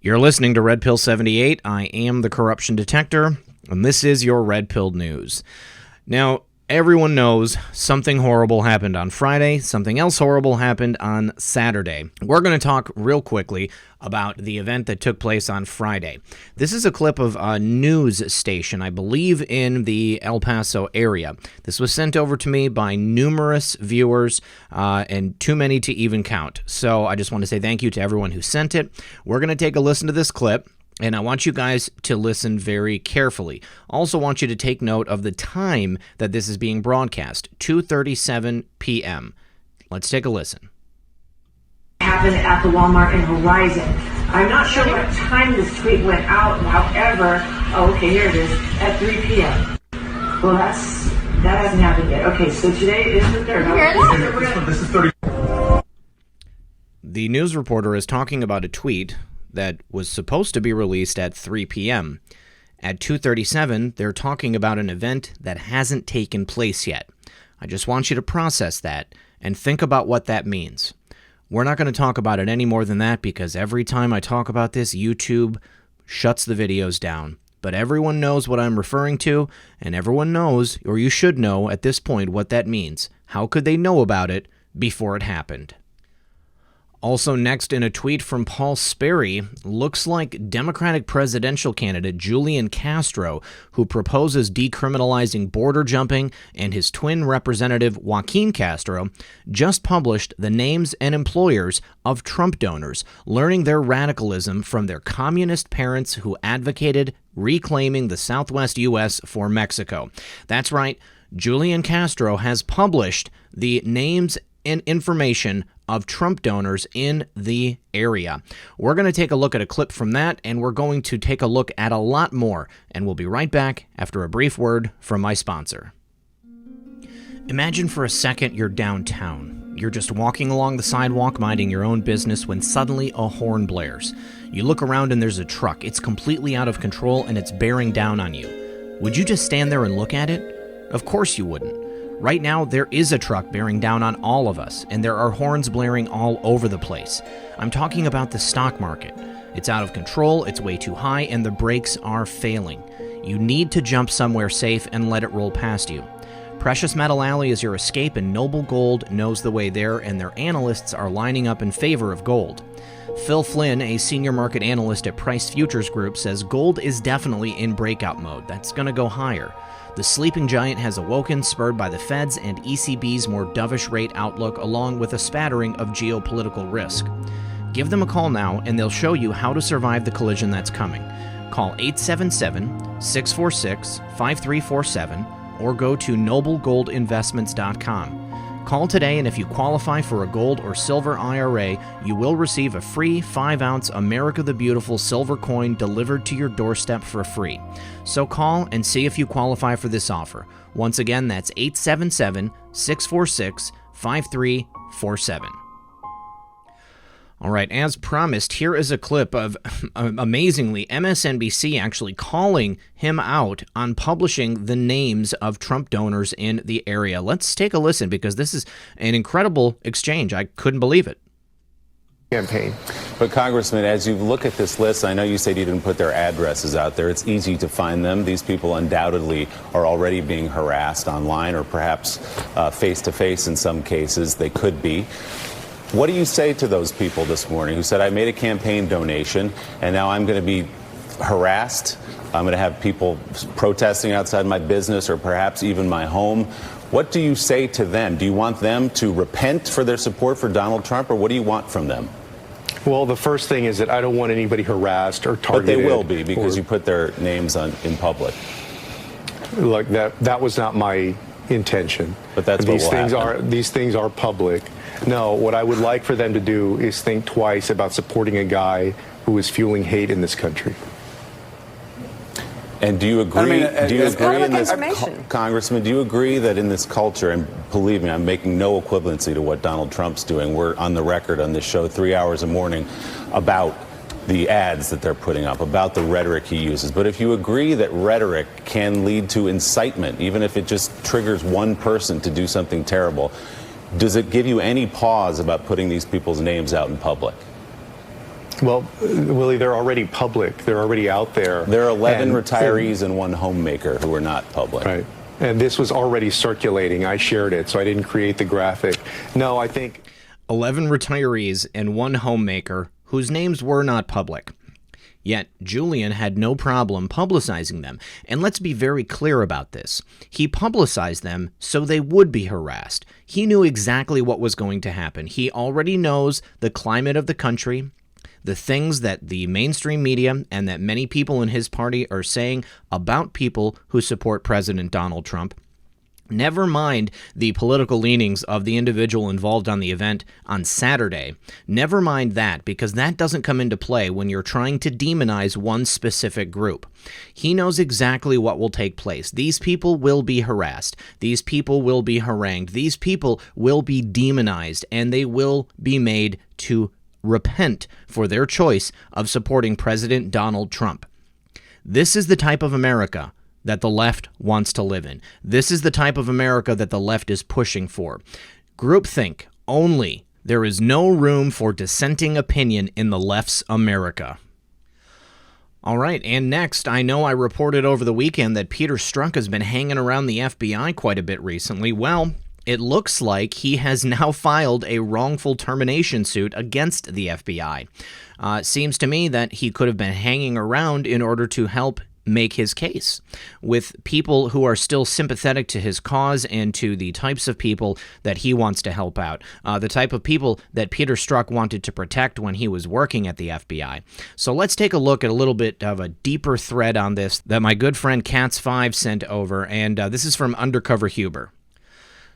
You're listening to Red Pill 78. I am the corruption detector, and this is your Red Pill News. Now, everyone knows something horrible happened on Friday. Something else horrible happened on Saturday. We're going to talk real quickly about the event that took place on Friday. This is a clip of a news station, I believe in the El Paso area. This was sent over to me by numerous viewers, and too many to even count. So I just want to say thank you to everyone who sent it. We're going to take a listen to this clip, and I want you guys to listen very carefully. Also want you to take note of the time that this is being broadcast, 2:37 p.m. Let's take a listen. Happened at the Walmart in Horizon. I'm not sure what time this tweet went out, however, okay, here it is, at 3 p.m. Well, that hasn't happened yet. Okay, so today is the 3rd. This is 30. The news reporter is talking about a tweet that was supposed to be released at 3 p.m. At 2:37, they're talking about an event that hasn't taken place yet. I just want you to process that and think about what that means. We're not going to talk about it any more than that because every time I talk about this, YouTube shuts the videos down. But everyone knows what I'm referring to, and everyone knows, or you should know at this point, what that means. How could they know about it before it happened? Also next, in a tweet from Paul Sperry, looks like Democratic presidential candidate Julian Castro, who proposes decriminalizing border jumping, and his twin representative Joaquin Castro, just published the names and employers of Trump donors, learning their radicalism from their communist parents who advocated reclaiming the Southwest U.S. for Mexico. That's right, Julian Castro has published the names and information of Trump donors in the area. We're going to take a look at a clip from that, and we're going to take a look at a lot more, and we'll be right back after a brief word from my sponsor. Imagine for a second you're downtown. You're just walking along the sidewalk minding your own business when suddenly a horn blares. You look around and there's a truck. It's completely out of control and it's bearing down on you. Would you just stand there and look at it? Of course you wouldn't. Right now, there is a truck bearing down on all of us, and there are horns blaring all over the place. I'm talking about the stock market. It's out of control, it's way too high, and the brakes are failing. You need to jump somewhere safe and let it roll past you. Precious Metal Alley is your escape, and Noble Gold knows the way there, and their analysts are lining up in favor of gold. Phil Flynn, a senior market analyst at Price Futures Group, says gold is definitely in breakout mode. That's going to go higher. The sleeping giant has awoken, spurred by the Fed's and ECB's more dovish rate outlook, along with a spattering of geopolitical risk. Give them a call now, and they'll show you how to survive the collision that's coming. Call 877-646-5347 or go to noblegoldinvestments.com. Call today, and if you qualify for a gold or silver IRA, you will receive a free 5-ounce America the Beautiful silver coin delivered to your doorstep for free. So call and see if you qualify for this offer. Once again, that's 877-646-5347. All right, as promised, here is a clip of, amazingly, MSNBC actually calling him out on publishing the names of Trump donors in the area. Let's take a listen, because this is an incredible exchange. I couldn't believe it. Campaign. But Congressman, as you look at this list, I know you said you didn't put their addresses out there. It's easy to find them. These people undoubtedly are already being harassed online, or perhaps face-to-face in some cases. They could be. What do you say to those people this morning who said, I made a campaign donation and now I'm going to be harassed? I'm going to have people protesting outside my business or perhaps even my home. What do you say to them? Do you want them to repent for their support for Donald Trump, or what do you want from them? Well, the first thing is that I don't want anybody harassed or targeted. But they will be, because you put their names in public. Look, that was not my intention. But that's what will happen. These things are public. No, what I would like for them to do is think twice about supporting a guy who is fueling hate in this country. And do you agree? Do you agree in this, Congressman? Do you agree that in this culture, and believe me, I'm making no equivalency to what Donald Trump's doing. We're on the record on this show 3 hours a morning about the ads that they're putting up, about the rhetoric he uses. But if you agree that rhetoric can lead to incitement, even if it just triggers one person to do something terrible, does it give you any pause about putting these people's names out in public? Well, Willie, they're already public. They're already out there. There are 11 retirees and one homemaker who are not public. Right. And this was already circulating. I shared it, so I didn't create the graphic. No, I think 11 retirees and one homemaker whose names were not public. Yet Julian had no problem publicizing them. And let's be very clear about this. He publicized them so they would be harassed. He knew exactly what was going to happen. He already knows the climate of the country, the things that the mainstream media and that many people in his party are saying about people who support President Donald Trump. Never mind the political leanings of the individual involved on the event on Saturday. Never mind that, because that doesn't come into play when you're trying to demonize one specific group. He knows exactly what will take place. These people will be harassed. These people will be harangued. These people will be demonized, and they will be made to repent for their choice of supporting President Donald Trump. This is the type of America that the left wants to live in. This is the type of America that the left is pushing for. Groupthink only. There is no room for dissenting opinion in the left's America. All right, and next, I know I reported over the weekend that Peter Strzok has been hanging around the FBI quite a bit recently. Well, it looks like he has now filed a wrongful termination suit against the FBI. Seems to me that he could have been hanging around in order to help make his case with people who are still sympathetic to his cause and to the types of people that he wants to help out, the type of people that Peter Strzok wanted to protect when he was working at the FBI. So let's take a look at a little bit of a deeper thread on this that my good friend Cats5 sent over, and this is from Undercover Huber.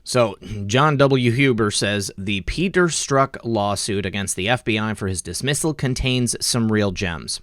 So, John W. Huber says, the Peter Strzok lawsuit against the FBI for his dismissal contains some real gems.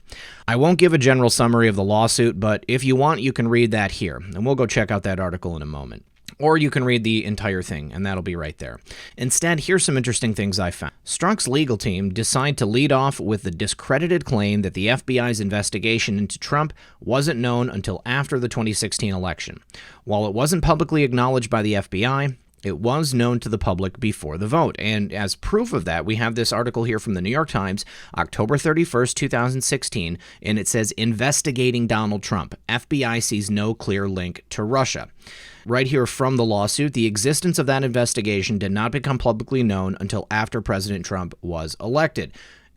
I won't give a general summary of the lawsuit, but if you want, you can read that here, and we'll go check out that article in a moment. Or you can read the entire thing, and that'll be right there. Instead, here's some interesting things I found. Strzok's legal team decide to lead off with the discredited claim that the FBI's investigation into Trump wasn't known until after the 2016 election. While it wasn't publicly acknowledged by the FBI, it was known to the public before the vote, and as proof of that, we have this article here from the New York Times, October 31st, 2016, and it says, investigating Donald Trump. FBI sees no clear link to Russia. Right here from the lawsuit, the existence of that investigation did not become publicly known until after President Trump was elected.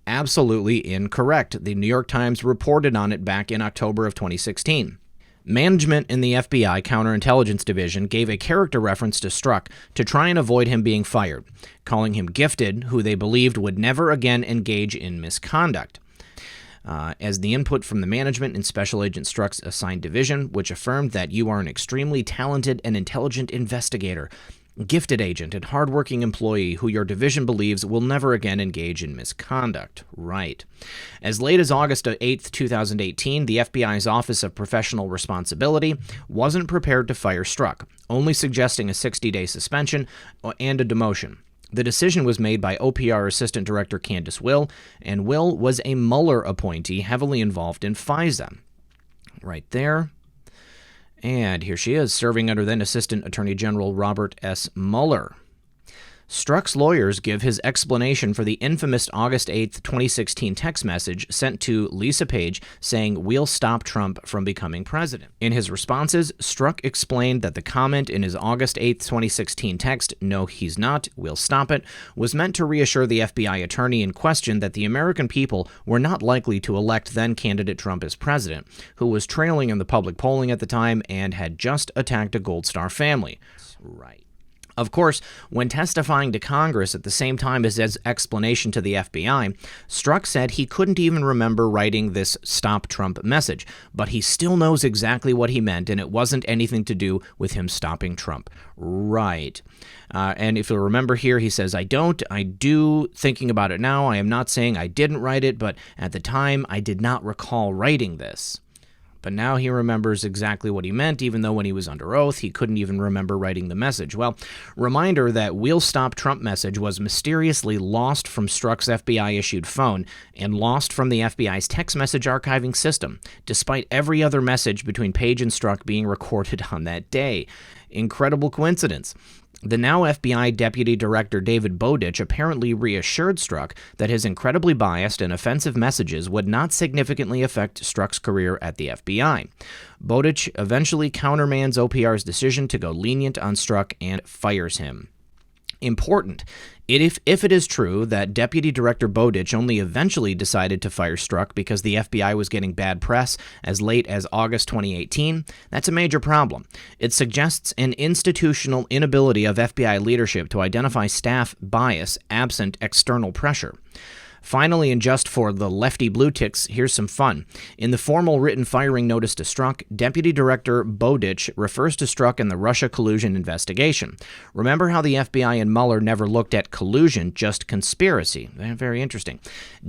Absolutely incorrect. The New York Times reported on it back in October of 2016. Management in the FBI Counterintelligence Division gave a character reference to Strzok to try and avoid him being fired, calling him gifted, who they believed would never again engage in misconduct. As the input from the management in Special Agent Strzok's assigned division, which affirmed that you are an extremely talented and intelligent investigator, gifted agent and hardworking employee who your division believes will never again engage in misconduct. Right. As late as August 8, 2018, the FBI's Office of Professional Responsibility wasn't prepared to fire Strzok, only suggesting a 60-day suspension and a demotion. The decision was made by OPR Assistant Director Candace Will, and Will was a Mueller appointee heavily involved in FISA. Right there. And here she is, serving under then Assistant Attorney General Robert S. Mueller. Strzok's lawyers give his explanation for the infamous August 8, 2016 text message sent to Lisa Page saying, "We'll stop Trump from becoming president." In his responses, Strzok explained that the comment in his August 8, 2016 text, "No, he's not, we'll stop it," was meant to reassure the FBI attorney in question that the American people were not likely to elect then-candidate Trump as president, who was trailing in the public polling at the time and had just attacked a Gold Star family. Right. Of course, when testifying to Congress at the same time as his explanation to the FBI, Strzok said he couldn't even remember writing this Stop Trump message, but he still knows exactly what he meant, and it wasn't anything to do with him stopping Trump. Right. And if you'll remember here, he says, I do, thinking about it now, I am not saying I didn't write it, but at the time, I did not recall writing this. But now he remembers exactly what he meant, even though when he was under oath, he couldn't even remember writing the message. Well, reminder that "We'll Stop Trump" message was mysteriously lost from Strzok's FBI-issued phone and lost from the FBI's text message archiving system, despite every other message between Page and Strzok being recorded on that day. Incredible coincidence. The now FBI Deputy Director David Bowditch apparently reassured Strzok that his incredibly biased and offensive messages would not significantly affect Strzok's career at the FBI. Bowditch eventually countermands OPR's decision to go lenient on Strzok and fires him. Important. If it is true that Deputy Director Bowditch only eventually decided to fire Strzok because the FBI was getting bad press as late as August 2018, that's a major problem. It suggests an institutional inability of FBI leadership to identify staff bias absent external pressure. Finally, and just for the lefty blue ticks, here's some fun. In the formal written firing notice to Strzok, Deputy Director Bowditch refers to Strzok in the Russia collusion investigation. Remember how the FBI and Mueller never looked at collusion, just conspiracy. Very interesting.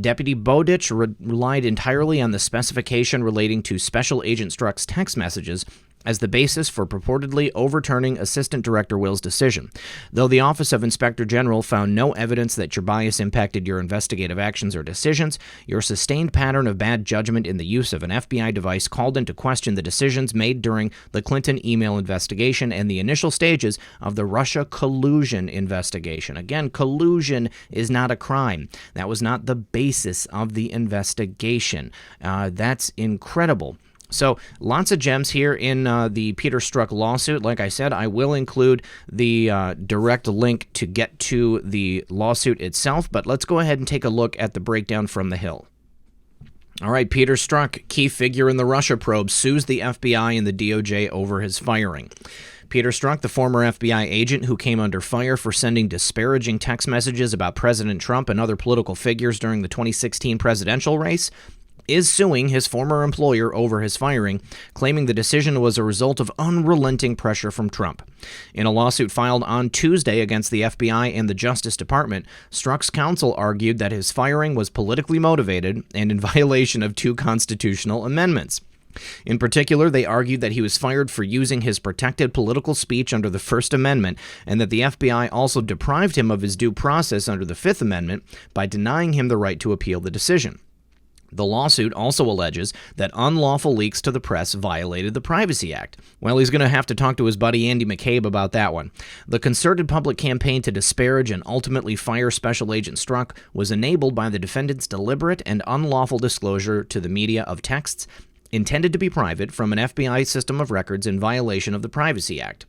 Deputy Bowditch relied entirely on the specification relating to Special Agent Strzok's text messages as the basis for purportedly overturning Assistant Director Will's decision. Though the Office of Inspector General found no evidence that your bias impacted your investigative actions or decisions, your sustained pattern of bad judgment in the use of an FBI device called into question the decisions made during the Clinton email investigation and the initial stages of the Russia collusion investigation. Again, collusion is not a crime. That was not the basis of the investigation. That's incredible. So lots of gems here in the Peter Strzok lawsuit. Like I said, I will include the direct link to get to the lawsuit itself, but let's go ahead and take a look at the breakdown from the Hill. All right, Peter Strzok, key figure in the Russia probe, sues the FBI and the DOJ over his firing. Peter Strzok, the former FBI agent who came under fire for sending disparaging text messages about President Trump and other political figures during the 2016 presidential race, is suing his former employer over his firing, claiming the decision was a result of unrelenting pressure from Trump. In a lawsuit filed on Tuesday against the FBI and the Justice Department, Strzok's counsel argued that his firing was politically motivated and in violation of 2 constitutional amendments. In particular, they argued that he was fired for using his protected political speech under the First Amendment, and that the FBI also deprived him of his due process under the Fifth Amendment by denying him the right to appeal the decision. The lawsuit also alleges that unlawful leaks to the press violated the Privacy Act. Well, he's going to have to talk to his buddy Andy McCabe about that one. The concerted public campaign to disparage and ultimately fire Special Agent Strzok was enabled by the defendant's deliberate and unlawful disclosure to the media of texts intended to be private from an FBI system of records in violation of the Privacy Act.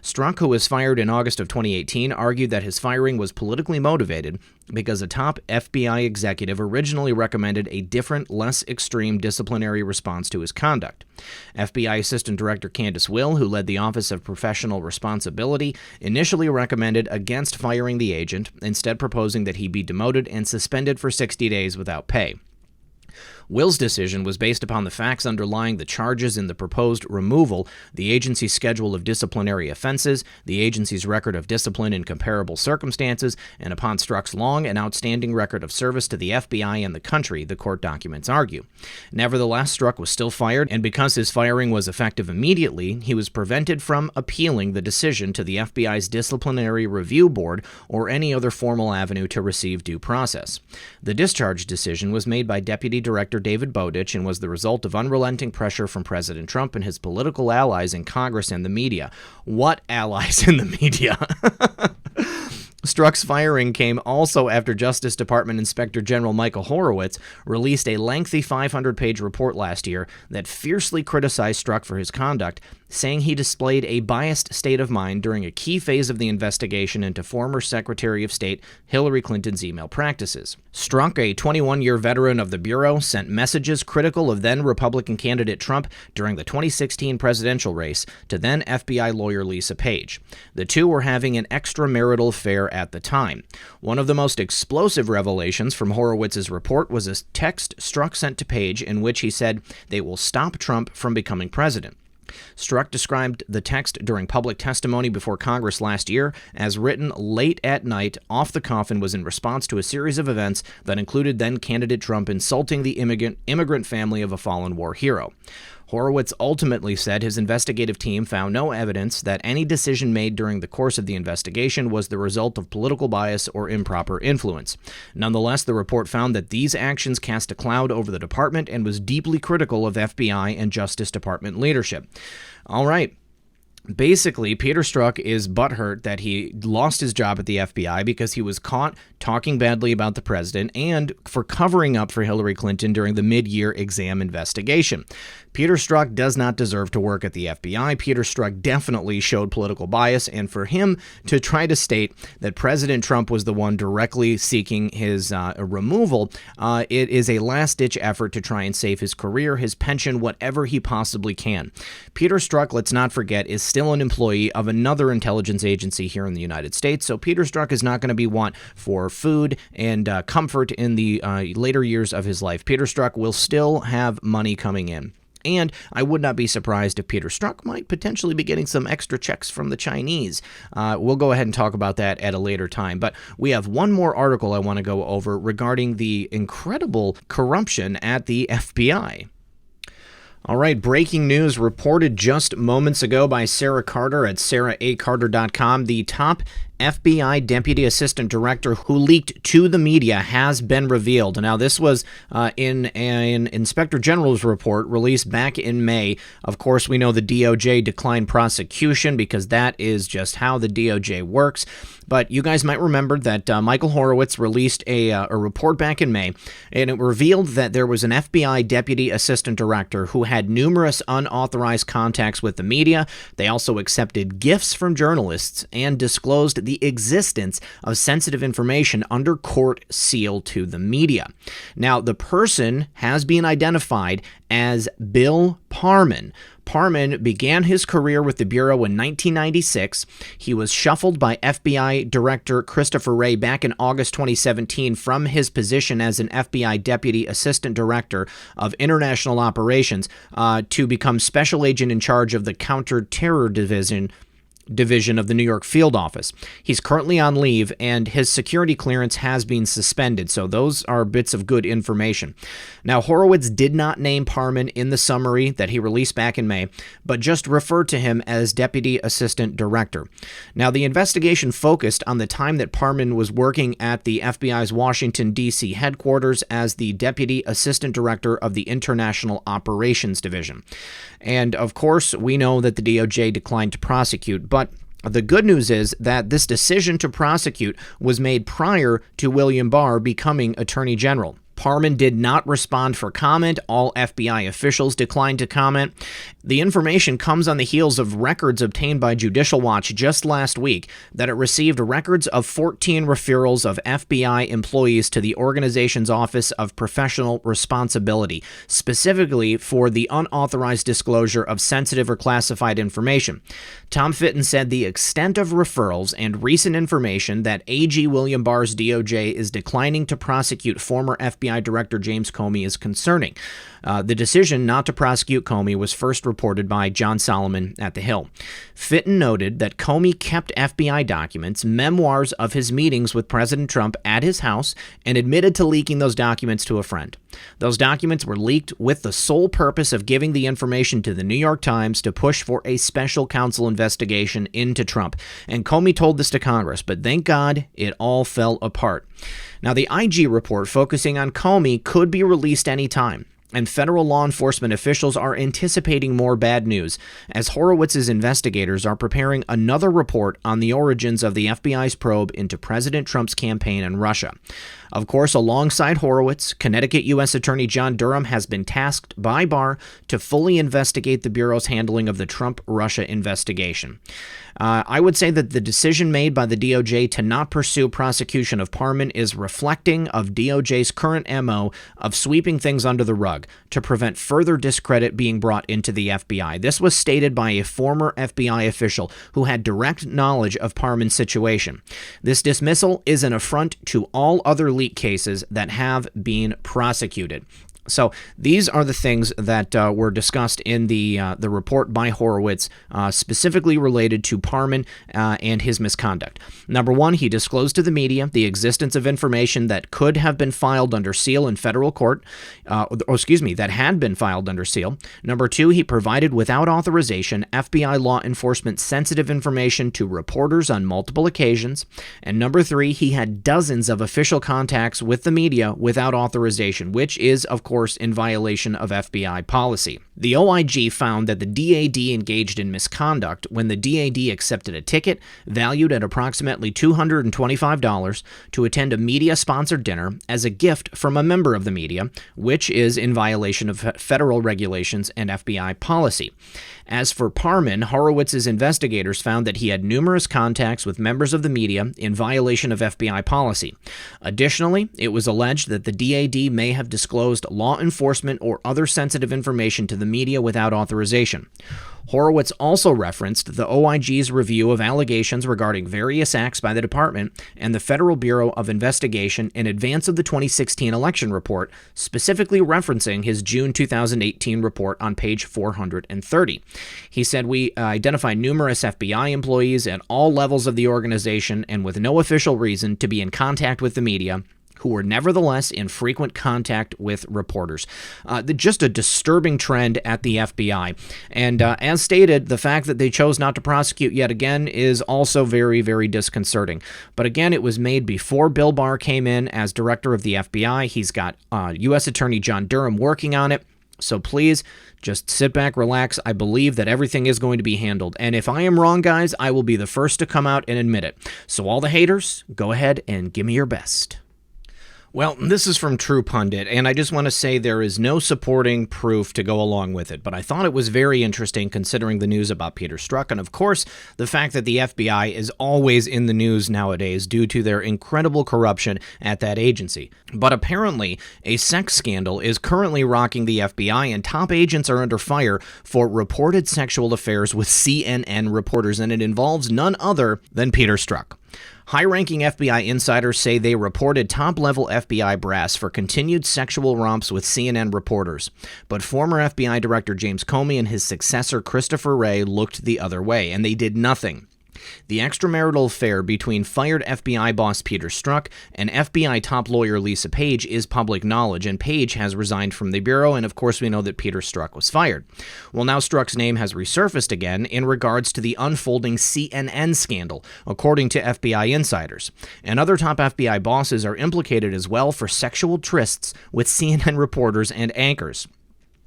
Strzok, who was fired in August of 2018, argued that his firing was politically motivated because a top FBI executive originally recommended a different, less extreme disciplinary response to his conduct. FBI Assistant Director Candace Will, who led the Office of Professional Responsibility, initially recommended against firing the agent, instead proposing that he be demoted and suspended for 60 days without pay. Will's decision was based upon the facts underlying the charges in the proposed removal, the agency's schedule of disciplinary offenses, the agency's record of discipline in comparable circumstances, and upon Strzok's long and outstanding record of service to the FBI and the country, the court documents argue. Nevertheless, Strzok was still fired, and because his firing was effective immediately, he was prevented from appealing the decision to the FBI's Disciplinary Review Board or any other formal avenue to receive due process. The discharge decision was made by Deputy Director David Bowditch and was the result of unrelenting pressure from President Trump and his political allies in Congress and the media. What allies in the media? Strzok's firing came also after Justice Department Inspector General Michael Horowitz released a lengthy 500-page report last year that fiercely criticized Strzok for his conduct, saying he displayed a biased state of mind during a key phase of the investigation into former Secretary of State Hillary Clinton's email practices. Strzok, a 21-year veteran of the Bureau, sent messages critical of then-Republican candidate Trump during the 2016 presidential race to then FBI lawyer Lisa Page. The two were having an extramarital affair at the time. One of the most explosive revelations from Horowitz's report was a text Strzok sent to Page in which he said they will stop Trump from becoming president. Strzok described the text during public testimony before Congress last year as written late at night off the cuff and was in response to a series of events that included then-candidate Trump insulting the immigrant family of a fallen war hero. Horowitz ultimately said his investigative team found no evidence that any decision made during the course of the investigation was the result of political bias or improper influence. Nonetheless, the report found that these actions cast a cloud over the department and was deeply critical of FBI and Justice Department leadership. All right. Basically, Peter Strzok is butthurt that he lost his job at the FBI because he was caught talking badly about the president and for covering up for Hillary Clinton during the mid-year exam investigation. Peter Strzok does not deserve to work at the FBI. Peter Strzok definitely showed political bias, and for him to try to state that President Trump was the one directly seeking his removal, it is a last-ditch effort to try and save his career, his pension, whatever he possibly can. Peter Strzok, let's not forget, is still an employee of another intelligence agency here in the United States, so Peter Strzok is not going to be want for food and comfort in the later years of his life. Peter Strzok will still have money coming in. And I would not be surprised if Peter Strzok might potentially be getting some extra checks from the Chinese. We'll go ahead and talk about that at a later time. But we have one more article I want to go over regarding the incredible corruption at the FBI. All right, breaking news reported just moments ago by Sarah Carter at sarahacarter.com. The top FBI Deputy Assistant Director who leaked to the media has been revealed. Now, this was in an Inspector General's report released back in May. Of course, we know the DOJ declined prosecution because that is just how the DOJ works. But you guys might remember that Michael Horowitz released a report back in May, and it revealed that there was an FBI Deputy Assistant Director who had numerous unauthorized contacts with the media. They also accepted gifts from journalists and disclosed the existence of sensitive information under court seal to the media. Now, the person has been identified as Bill Parman. Parman began his career with the Bureau in 1996. He was shuffled by FBI Director Christopher Wray back in August 2017 from his position as an FBI Deputy Assistant Director of International Operations to become Special Agent in charge of the Counter-Terror Division of the New York Field Office. He's currently on leave, and his security clearance has been suspended, so those are bits of good information. Now, Horowitz did not name Parman in the summary that he released back in May, but just referred to him as Deputy Assistant Director. Now, the investigation focused on the time that Parman was working at the FBI's Washington, D.C. headquarters as the Deputy Assistant Director of the International Operations Division. And, of course, we know that the DOJ declined to prosecute, but the good news is that this decision to prosecute was made prior to William Barr becoming Attorney General. Parman did not respond for comment. All FBI officials declined to comment. The information comes on the heels of records obtained by Judicial Watch just last week that it received records of 14 referrals of FBI employees to the organization's Office of Professional Responsibility, specifically for the unauthorized disclosure of sensitive or classified information. Tom Fitton said the extent of referrals and recent information that AG William Barr's DOJ is declining to prosecute former FBI Director James Comey is concerning. The decision not to prosecute Comey was first reported by John Solomon at The Hill. Fitton noted that Comey kept FBI documents, memoirs of his meetings with President Trump at his house, and admitted to leaking those documents to a friend. Those documents were leaked with the sole purpose of giving the information to the New York Times to push for a special counsel investigation into Trump. And Comey told this to Congress, but thank God it all fell apart. Now, the IG report focusing on Comey could be released anytime, and federal law enforcement officials are anticipating more bad news as Horowitz's investigators are preparing another report on the origins of the FBI's probe into President Trump's campaign in Russia. Of course, alongside Horowitz, Connecticut U.S. Attorney John Durham has been tasked by Barr to fully investigate the Bureau's handling of the Trump-Russia investigation. I would say that the decision made by the DOJ to not pursue prosecution of Parman is reflecting of DOJ's current MO of sweeping things under the rug to prevent further discredit being brought into the FBI. This was stated by a former FBI official who had direct knowledge of Parman's situation. This dismissal is an affront to all other leak cases that have been prosecuted. So these are the things that were discussed in the report by Horowitz, specifically related to Parman and his misconduct. Number one, he disclosed to the media the existence of information that could have been filed under seal in federal court, that had been filed under seal. Number two, he provided without authorization FBI law enforcement sensitive information to reporters on multiple occasions. And number three, he had dozens of official contacts with the media without authorization, which is, of course, force in violation of FBI policy. The OIG found that the DAD engaged in misconduct when the DAD accepted a ticket valued at approximately $225 to attend a media-sponsored dinner as a gift from a member of the media, which is in violation of federal regulations and FBI policy. As for Parman, Horowitz's investigators found that he had numerous contacts with members of the media in violation of FBI policy. Additionally, it was alleged that the DAD may have disclosed law enforcement or other sensitive information to the media without authorization. Horowitz also referenced the OIG's review of allegations regarding various acts by the department and the Federal Bureau of Investigation in advance of the 2016 election report, specifically referencing his June 2018 report on page 430. He said, "We identified numerous FBI employees at all levels of the organization and with no official reason to be in contact with the media, who were nevertheless in frequent contact with reporters." Just a disturbing trend at the FBI. And as stated, the fact that they chose not to prosecute yet again is also very, very disconcerting. But again, it was made before Bill Barr came in as director of the FBI. He's got U.S. Attorney John Durham working on it. So please, just sit back, relax. I believe that everything is going to be handled. And if I am wrong, guys, I will be the first to come out and admit it. So all the haters, go ahead and give me your best. Well, this is from True Pundit, and I just want to say there is no supporting proof to go along with it, but I thought it was very interesting considering the news about Peter Strzok, and of course, the fact that the FBI is always in the news nowadays due to their incredible corruption at that agency. But apparently, a sex scandal is currently rocking the FBI, and top agents are under fire for reported sexual affairs with CNN reporters, and it involves none other than Peter Strzok. High-ranking FBI insiders say they reported top-level FBI brass for continued sexual romps with CNN reporters, but former FBI Director James Comey and his successor Christopher Wray looked the other way, and they did nothing. The extramarital affair between fired FBI boss Peter Strzok and FBI top lawyer Lisa Page is public knowledge, and Page has resigned from the Bureau, and of course we know that Peter Strzok was fired. Well, now Strzok's name has resurfaced again in regards to the unfolding CNN scandal, according to FBI insiders. And other top FBI bosses are implicated as well for sexual trysts with CNN reporters and anchors.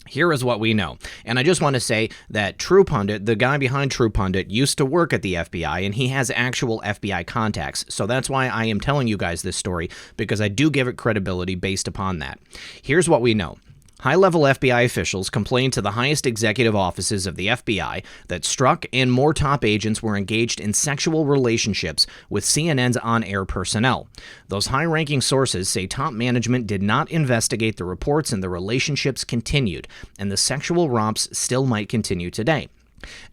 Here is what we know. And I just want to say that True Pundit, the guy behind True Pundit, used to work at the FBI, and he has actual FBI contacts. So that's why I am telling you guys this story, because I do give it credibility based upon that. Here's what we know. High-level FBI officials complained to the highest executive offices of the FBI that Strzok and more top agents were engaged in sexual relationships with CNN's on-air personnel. Those high-ranking sources say top management did not investigate the reports and the relationships continued, and the sexual romps still might continue today.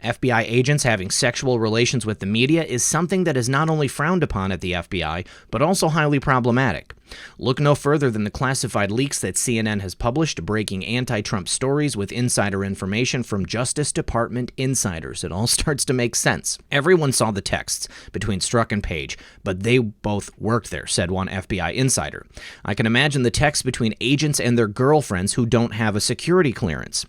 FBI agents having sexual relations with the media is something that is not only frowned upon at the FBI, but also highly problematic. Look no further than the classified leaks that CNN has published breaking anti-Trump stories with insider information from Justice Department insiders. It all starts to make sense. Everyone saw the texts between Strzok and Page, but they both worked there, said one FBI insider. I can imagine the texts between agents and their girlfriends who don't have a security clearance,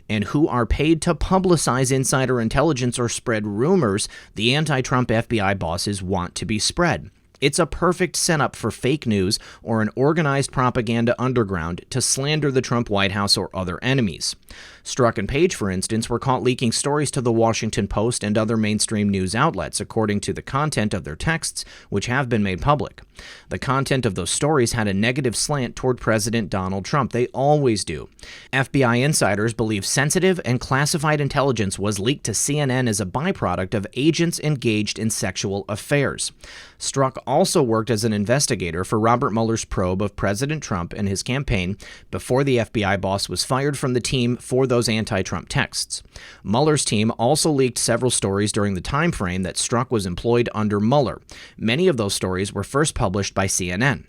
and who are paid to publicize insider intelligence or spread rumors the anti-Trump FBI bosses want to be spread. It's a perfect setup for fake news or an organized propaganda underground to slander the Trump White House or other enemies. Strzok and Page, for instance, were caught leaking stories to the Washington Post and other mainstream news outlets, according to the content of their texts, which have been made public. The content of those stories had a negative slant toward President Donald Trump. They always do. FBI insiders believe sensitive and classified intelligence was leaked to CNN as a byproduct of agents engaged in sexual affairs. Strzok also worked as an investigator for Robert Mueller's probe of President Trump and his campaign before the FBI boss was fired from the team for those anti-Trump texts. Mueller's team also leaked several stories during the time frame that Strzok was employed under Mueller. Many of those stories were first published by CNN.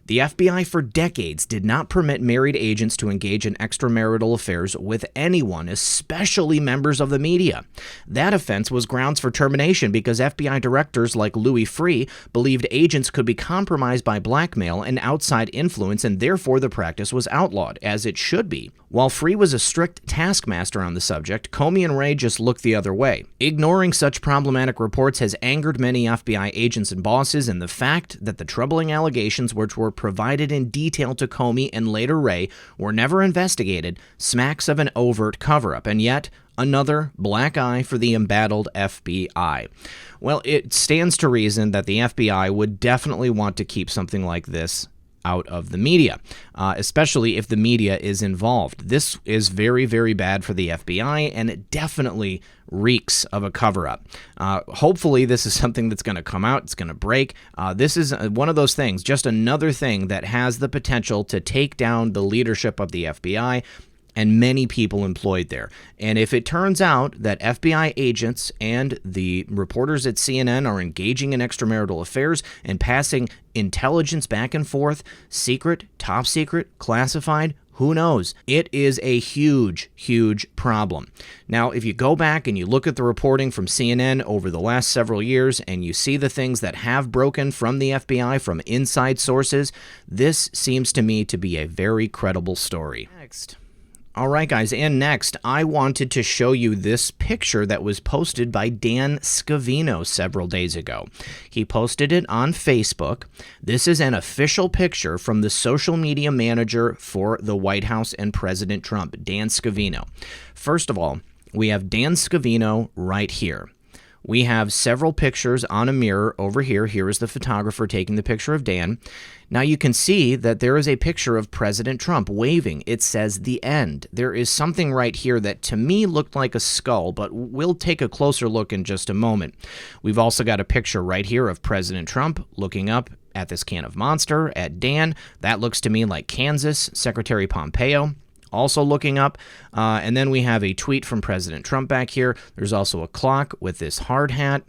The FBI for decades did not permit married agents to engage in extramarital affairs with anyone, especially members of the media. That offense was grounds for termination because FBI directors like Louis Freeh believed agents could be compromised by blackmail and outside influence, and therefore the practice was outlawed, as it should be. While Free was a strict taskmaster on the subject, Comey and Wray just looked the other way. Ignoring such problematic reports has angered many FBI agents and bosses, and the fact that the troubling allegations, which were provided in detail to Comey and later Wray, were never investigated, smacks of an overt cover-up, and yet another black eye for the embattled FBI. Well, it stands to reason that the FBI would definitely want to keep something like this out of the media, especially if the media is involved. This is very, very bad for the FBI, and it definitely reeks of a cover-up. Hopefully, this is something that's going to come out. It's going to break. This is one of those things, just another thing that has the potential to take down the leadership of the FBI and many people employed there. And if it turns out that FBI agents and the reporters at CNN are engaging in extramarital affairs and passing intelligence back and forth, secret, top secret, classified, who knows? It is a huge, huge problem. Now, if you go back and you look at the reporting from CNN over the last several years and you see the things that have broken from the FBI, from inside sources, this seems to me to be a very credible story. Next. All right, guys, and next, I wanted to show you this picture that was posted by Dan Scavino several days ago. He posted it on Facebook. This is an official picture from the social media manager for the White House and President Trump, Dan Scavino. First of all, we have Dan Scavino right here. We have several pictures on a mirror over here. Here is the photographer taking the picture of Dan. Now you can see that there is a picture of President Trump waving. It says the end. There is something right here that to me looked like a skull, but we'll take a closer look in just a moment. We've also got a picture right here of President Trump looking up at this can of Monster, at Dan. That looks to me like Kansas, Secretary Pompeo also looking up. And then we have a tweet from President Trump back here. There's also a clock with this hard hat.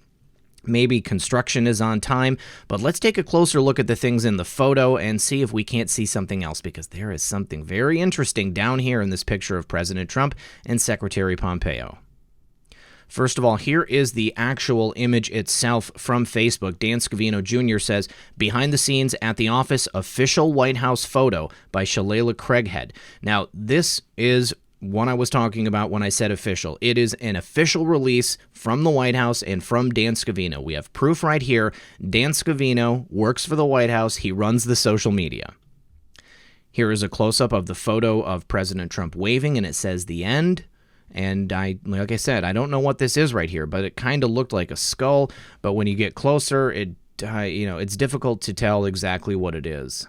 Maybe construction is on time, but let's take a closer look at the things in the photo and see if we can't see something else, because there is something very interesting down here in this picture of President Trump and Secretary Pompeo. First of all, here is the actual image itself from Facebook. Dan Scavino Jr. says, behind the scenes at the office, official White House photo by Shalala Craighead. Now, this is what I was talking about when I said official. It is an official release from the White House and from Dan Scavino. We have proof right here. Dan Scavino works for the White House. He runs the social media. Here is a close-up of the photo of President Trump waving, and it says the end. And like I said, I don't know what this is right here, but it kind of looked like a skull. But when you get closer, it's difficult to tell exactly what it is.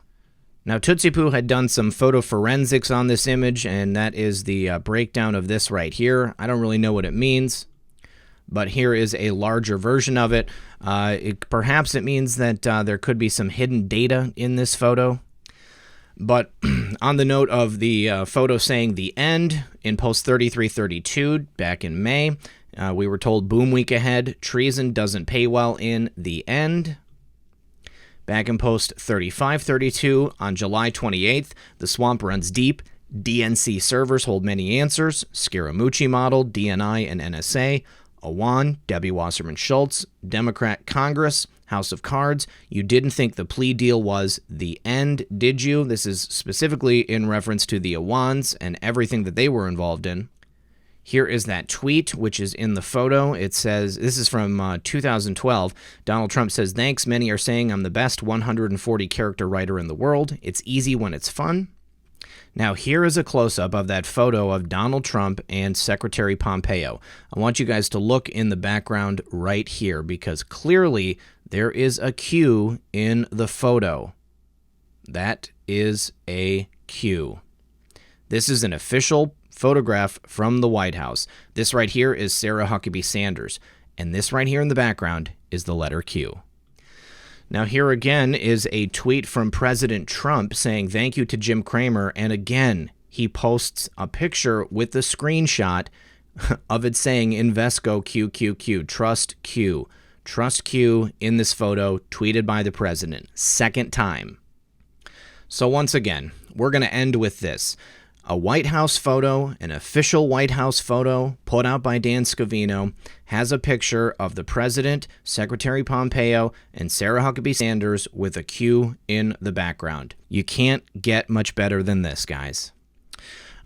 Now, Tootsie Poo had done some photo forensics on this image, and that is the breakdown of this right here. I don't really know what it means, but here is a larger version of it. Perhaps it means that there could be some hidden data in this photo. But on the note of the photo saying the end, in post 3332 back in May, we were told boom week ahead, treason doesn't pay well in the end. Back in post 3532 on July 28th, the swamp runs deep. DNC servers hold many answers. Scaramucci model, DNI and NSA. Awan, Debbie Wasserman Schultz, Democrat Congress, House of Cards. You didn't think the plea deal was the end, did you? This is specifically in reference to the Awans and everything that they were involved in. Here is that tweet, which is in the photo. It says, this is from 2012. Donald Trump says, thanks, many are saying I'm the best 140 character writer in the world. It's easy when it's fun. Now, here is a close-up of that photo of Donald Trump and Secretary Pompeo. I want you guys to look in the background right here, because clearly there is a Q in the photo. That is a Q. This is an official photograph from the White House. This right here is Sarah Huckabee Sanders, and this right here in the background is the letter Q. Now, here again is a tweet from President Trump saying thank you to Jim Cramer, and again, he posts a picture with the screenshot of it saying Invesco QQQ, trust Q. Trust Q in this photo, tweeted by the president. Second time. So once again, we're going to end with this. A White House photo, an official White House photo put out by Dan Scavino, has a picture of the president, Secretary Pompeo, and Sarah Huckabee Sanders with a Q in the background. You can't get much better than this, guys.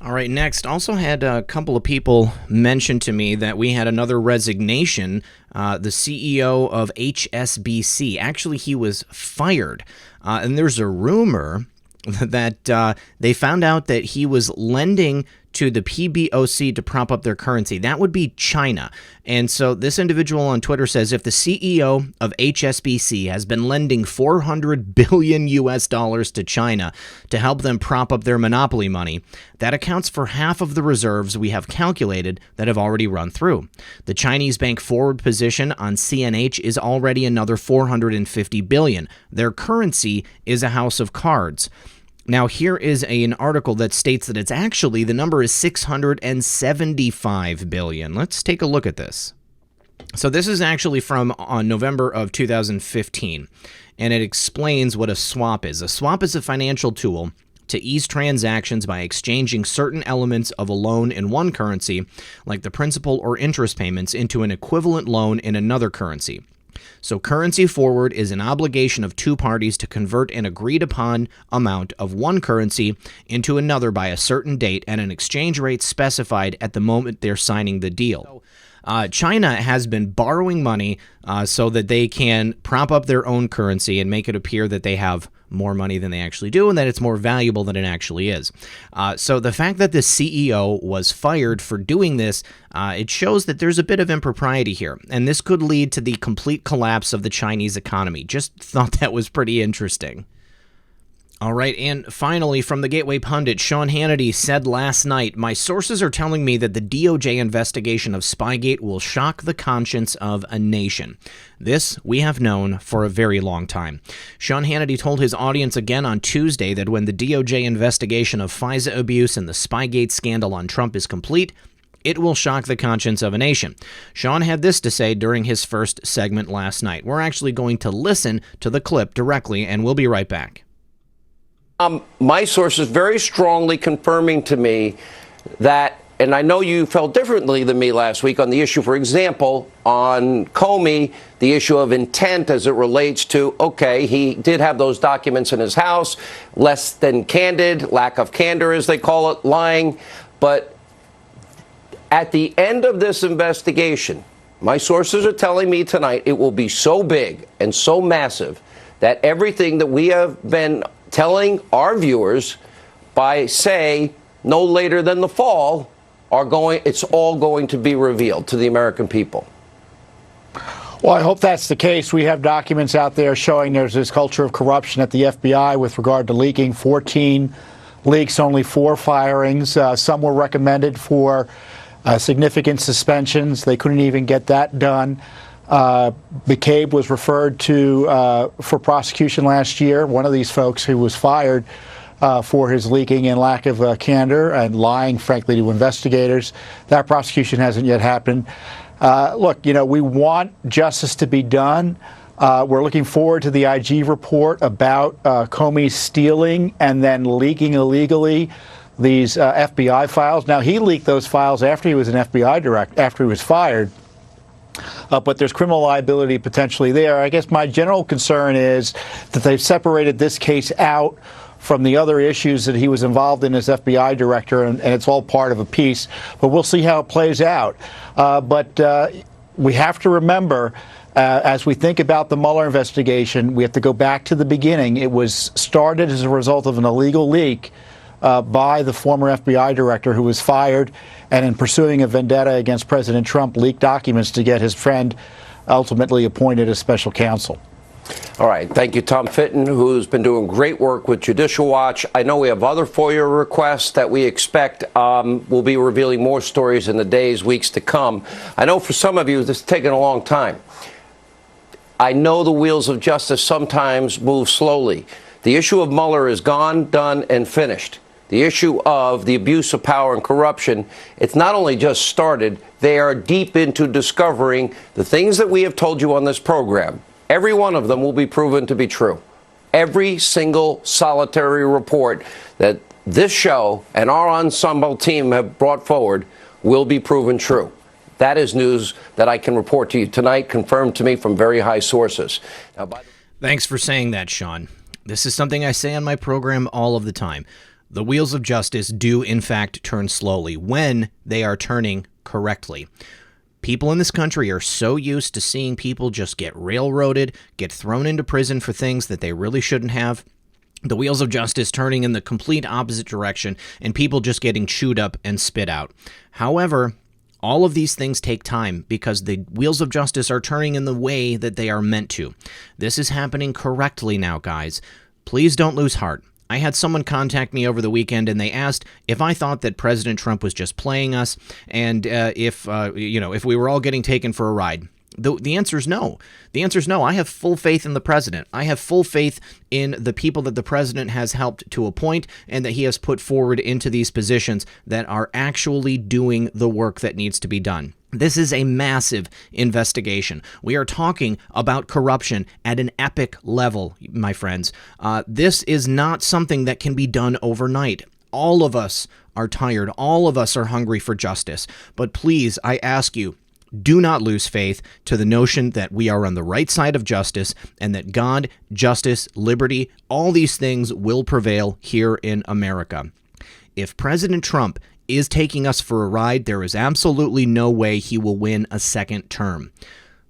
All right, next, also had a couple of people mention to me that we had another resignation. The CEO of HSBC, actually, he was fired. And there's a rumor that they found out that he was lending to the PBOC to prop up their currency. That would be China. And so this individual on Twitter says if the CEO of HSBC has been lending $400 billion to China to help them prop up their monopoly money, that accounts for half of the reserves we have calculated that have already run through. The Chinese bank forward position on CNH is already another $450 billion. Their currency is a house of cards. Now, here is an article that states that it's actually, the number is $675 billion. Let's take a look at this. So this is actually from November of 2015, and it explains what a swap is. A swap is a financial tool to ease transactions by exchanging certain elements of a loan in one currency, like the principal or interest payments, into an equivalent loan in another currency. So currency forward is an obligation of two parties to convert an agreed-upon amount of one currency into another by a certain date at an exchange rate specified at the moment they're signing the deal. China has been borrowing money so that they can prop up their own currency and make it appear that they have more money than they actually do and that it's more valuable than it actually is. So the fact that the CEO was fired for doing this, it shows that there's a bit of impropriety here, and this could lead to the complete collapse of the Chinese economy. Just thought that was pretty interesting. All right, and finally, from the Gateway Pundit, Sean Hannity said last night, "My sources are telling me that the DOJ investigation of Spygate will shock the conscience of a nation. This we have known for a very long time." Sean Hannity told his audience again on Tuesday that when the DOJ investigation of FISA abuse and the Spygate scandal on Trump is complete, it will shock the conscience of a nation. Sean had this to say during his first segment last night. We're actually going to listen to the clip directly, and we'll be right back. My source is very strongly confirming to me that, and I know you felt differently than me last week on the issue, for example, on Comey, the issue of intent as it relates to, okay, he did have those documents in his house, less than candid, lack of candor, as they call it, lying. But at the end of this investigation, my sources are telling me tonight it will be so big and so massive that everything that we have been telling our viewers by, say, no later than the fall, it's all going to be revealed to the American people. Well, I hope that's the case. We have documents out there showing there's this culture of corruption at the FBI with regard to leaking. 14 leaks, only 4 firings. Some were recommended for significant suspensions. They couldn't even get that done. Pkwy was referred to for prosecution last year. One of these folks who was fired for his leaking and lack of candor and lying, frankly, to investigators. That prosecution hasn't yet happened. Look, we want justice to be done. We're looking forward to the IG report about Comey stealing and then leaking illegally these FBI files. Now, he leaked those files after he was an FBI director, after he was fired. But there's criminal liability potentially there. I guess my general concern is that they've separated this case out from the other issues that he was involved in as FBI director, and it's all part of a piece. But we'll see how it plays out. But we have to remember, as we think about the Mueller investigation, we have to go back to the beginning. It was started as a result of an illegal leak by the former FBI director who was fired, and in pursuing a vendetta against President Trump, leaked documents to get his friend ultimately appointed as special counsel. All right. Thank you, Tom Fitton, who's been doing great work with Judicial Watch. I know we have other FOIA requests that we expect will be revealing more stories in the days, weeks to come. I know for some of you this has taken a long time. I know the wheels of justice sometimes move slowly. The issue of Mueller is gone, done, and finished. The issue of the abuse of power and corruption, it's not only just started, they are deep into discovering the things that we have told you on this program. Every one of them will be proven to be true. Every single solitary report that this show and our ensemble team have brought forward will be proven true. That is news that I can report to you tonight, confirmed to me from very high sources. Now, Thanks for saying that, Sean. This is something I say on my program all of the time. The wheels of justice do, in fact, turn slowly when they are turning correctly. People in this country are so used to seeing people just get railroaded, get thrown into prison for things that they really shouldn't have. The wheels of justice turning in the complete opposite direction and people just getting chewed up and spit out. However, all of these things take time because the wheels of justice are turning in the way that they are meant to. This is happening correctly now, guys. Please don't lose heart. I had someone contact me over the weekend and they asked if I thought that President Trump was just playing us and if we were all getting taken for a ride. The answer is no. The answer is no. I have full faith in the president. I have full faith in the people that the president has helped to appoint and that he has put forward into these positions that are actually doing the work that needs to be done. This is a massive investigation. We are talking about corruption at an epic level, my friends. This is not something that can be done overnight. All of us are tired. All of us are hungry for justice. But please, I ask you, do not lose faith to the notion that we are on the right side of justice and that God, justice, liberty, all these things will prevail here in America. If President Trump is taking us for a ride, there is absolutely no way he will win a second term.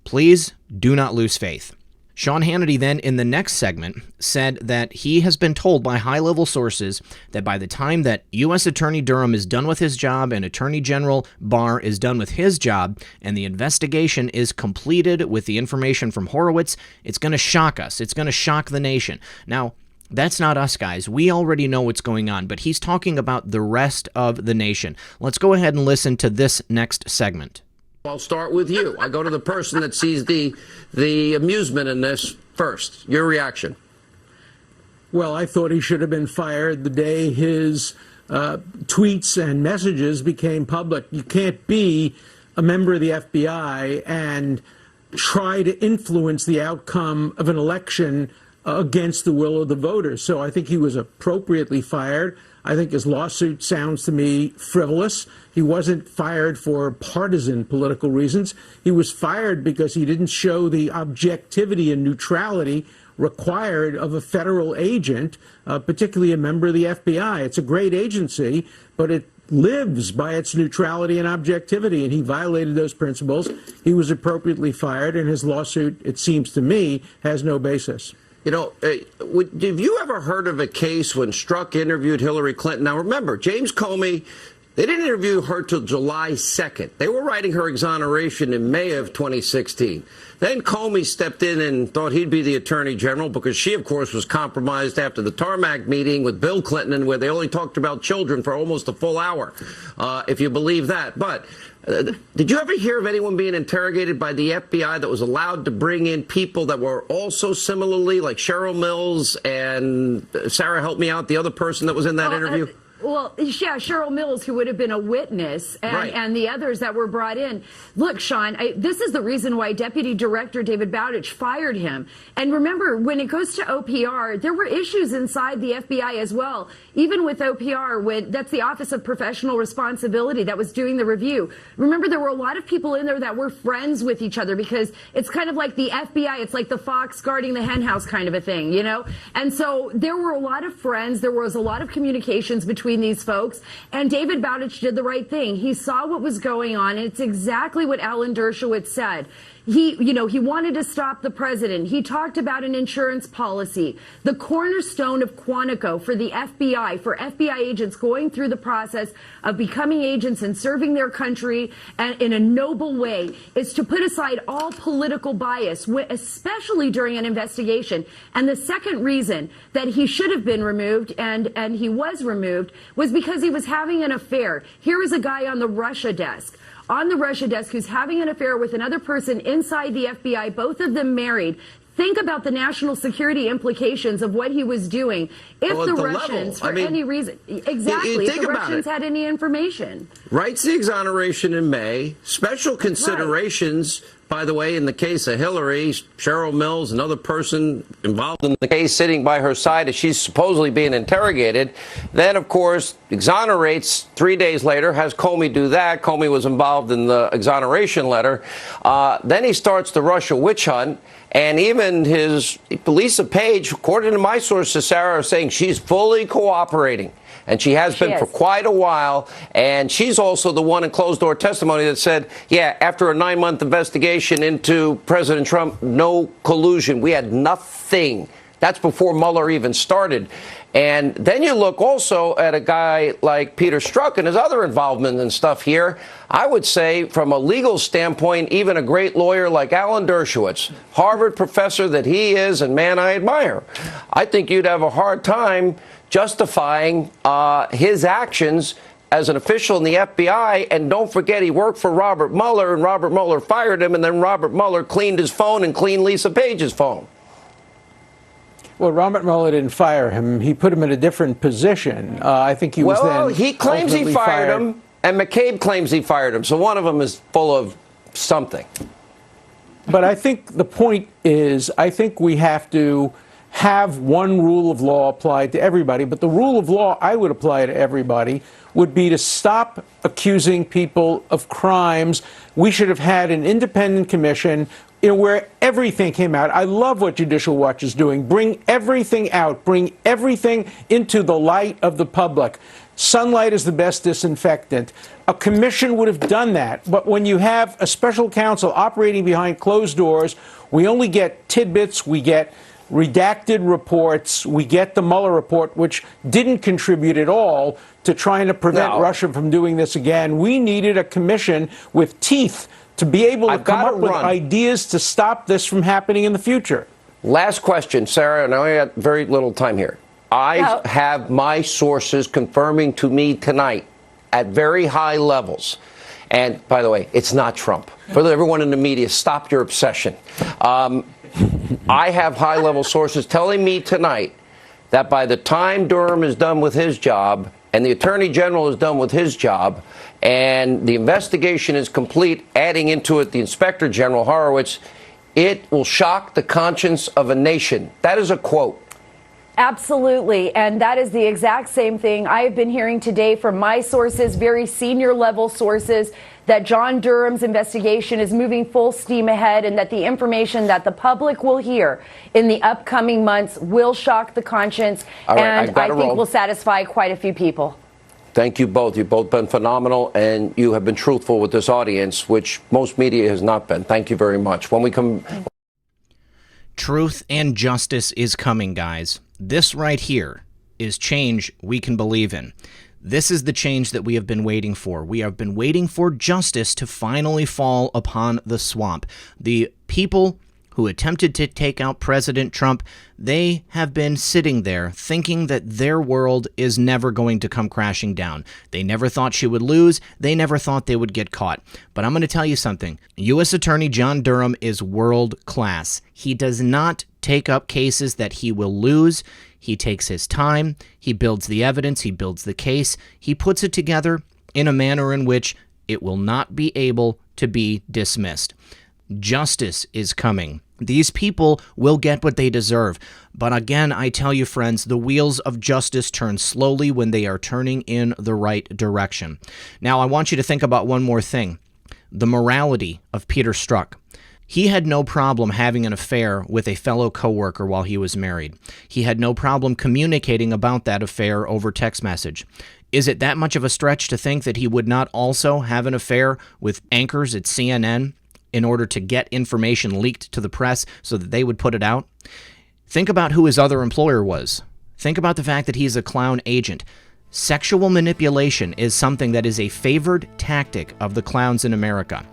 Please do not lose faith. Sean Hannity then, in the next segment, said that he has been told by high-level sources that by the time that U.S. Attorney Durham is done with his job and Attorney General Barr is done with his job and the investigation is completed with the information from Horowitz, it's going to shock us. It's going to shock the nation. Now, that's not us, guys. We already know what's going on, but he's talking about the rest of the nation. Let's go ahead and listen to this next segment. I'll start with you. I go to the person that sees the amusement in this first. Your reaction? Well, I thought he should have been fired the day his tweets and messages became public. You can't be a member of the FBI and try to influence the outcome of an election against the will of the voters. So I think he was appropriately fired. I think his lawsuit sounds to me frivolous. He wasn't fired for partisan political reasons. He was fired because he didn't show the objectivity and neutrality required of a federal agent, particularly a member of the FBI. It's a great agency, but it lives by its neutrality and objectivity, and he violated those principles. He was appropriately fired, and his lawsuit, it seems to me, has no basis. You know, have you ever heard of a case when Strzok interviewed Hillary Clinton? Now, remember, James Comey, they didn't interview her till July 2nd. They were writing her exoneration in May of 2016. Then Comey stepped in and thought he'd be the attorney general because she, of course, was compromised after the tarmac meeting with Bill Clinton, where they only talked about children for almost a full hour, if you believe that. But did you ever hear of anyone being interrogated by the FBI that was allowed to bring in people that were also similarly, like Cheryl Mills and Sarah, help me out, the other person that was in that interview? Well, yeah, Cheryl Mills, who would have been a witness, and, right, and the others that were brought in. Look, Sean, this is the reason why Deputy Director David Bowditch fired him. And remember, when it goes to OPR, there were issues inside the FBI as well. Even with OPR, that's the Office of Professional Responsibility that was doing the review. Remember, there were a lot of people in there that were friends with each other because it's kind of like the FBI. It's like the fox guarding the hen house kind of a thing, you know? And so there were a lot of friends. There was a lot of communications between these folks, and David Bowditch did the right thing. He saw what was going on, and it's exactly what Alan Dershowitz said. He wanted to stop the president. He talked about an insurance policy, the cornerstone of Quantico for the FBI, for FBI agents going through the process of becoming agents and serving their country and in a noble way, is to put aside all political bias, especially during an investigation. And the second reason that he should have been removed, and he was removed, was because he was having an affair. Here is a guy on the Russia desk who's having an affair with another person inside the FBI, both of them married. Think about the national security implications of what he was doing if the Russians, for any reason, exactly, if the Russians had any information. Writes the exoneration in May, special considerations by the way, in the case of Hillary, Cheryl Mills, another person involved in the case sitting by her side as she's supposedly being interrogated. Then, of course, exonerates 3 days later, has Comey do that. Comey was involved in the exoneration letter. Then he starts the Russia witch hunt. And even his Lisa Page, according to my sources, Sarah, are saying she's fully cooperating. And she has been for quite a while. And she's also the one in closed-door testimony that said, yeah, after a 9-month investigation into President Trump, no collusion. We had nothing. That's before Mueller even started. And then you look also at a guy like Peter Strzok and his other involvement and stuff here. I would say, from a legal standpoint, even a great lawyer like Alan Dershowitz, Harvard professor that he is, and man I admire, I think you'd have a hard time justifying his actions as an official in the FBI. And don't forget, he worked for Robert Mueller, and Robert Mueller fired him, and then Robert Mueller cleaned his phone and cleaned Lisa Page's phone. Well, Robert Mueller didn't fire him. He put him in a different position. I think he was then. Well, he claims he fired him, and McCabe claims he fired him. So one of them is full of something. But I think the point is, I think we have to have one rule of law applied to everybody. But the rule of law I would apply to everybody would be to stop accusing people of crimes. We should have had an independent commission, where everything came out. I love what Judicial Watch is doing. Bring everything out. Bring everything into the light of the public. Sunlight is the best disinfectant. A commission would have done that. But when you have a special counsel operating behind closed doors, we only get tidbits. We get redacted reports. We get the Mueller report, which didn't contribute at all to trying to prevent Russia from doing this again. We needed a commission with teeth to be able to come up with ideas to stop this from happening in the future. Last question, Sarah, and I only got very little time here. I have my sources confirming to me tonight at very high levels. And by the way, it's not Trump. For everyone in the media, stop your obsession. I have high-level sources telling me tonight that by the time Durham is done with his job and the Attorney General is done with his job and the investigation is complete, adding into it the Inspector General Horowitz, it will shock the conscience of a nation. That is a quote. Absolutely. And that is the exact same thing I have been hearing today from my sources, very senior level sources, that John Durham's investigation is moving full steam ahead and that the information that the public will hear in the upcoming months will shock the conscience and I think will satisfy quite a few people. Thank you both. You've both been phenomenal, and you have been truthful with this audience, which most media has not been. Thank you very much. When we come... Truth and justice is coming, guys. This right here is change we can believe in. This is the change that we have been waiting for. We have been waiting for justice to finally fall upon the swamp. The people who attempted to take out President Trump, they have been sitting there thinking that their world is never going to come crashing down. They never thought she would lose. They never thought they would get caught. But I'm going to tell you something. U.S. Attorney John Durham is world class. He does not take up cases that he will lose. He takes his time. He builds the evidence. He builds the case. He puts it together in a manner in which it will not be able to be dismissed. Justice is coming. These people will get what they deserve. But again, I tell you, friends, the wheels of justice turn slowly when they are turning in the right direction. Now, I want you to think about one more thing. The morality of Peter Strzok. He had no problem having an affair with a fellow coworker while he was married. He had no problem communicating about that affair over text message. Is it that much of a stretch to think that he would not also have an affair with anchors at CNN in order to get information leaked to the press so that they would put it out? Think about who his other employer was. Think about the fact that he's a clown agent. Sexual manipulation is something that is a favored tactic of the clowns in America.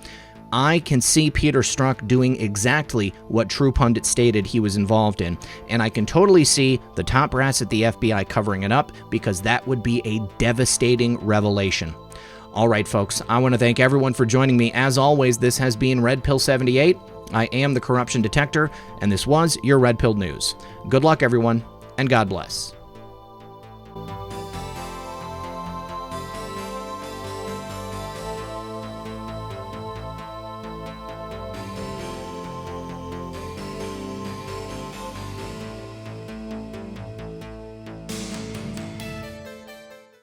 I can see Peter Strzok doing exactly what True Pundit stated he was involved in, and I can totally see the top brass at the FBI covering it up because that would be a devastating revelation. All right, folks, I want to thank everyone for joining me. As always, this has been Red Pill 78. I am the corruption detector, and this was your Red Pill News. Good luck, everyone, and God bless.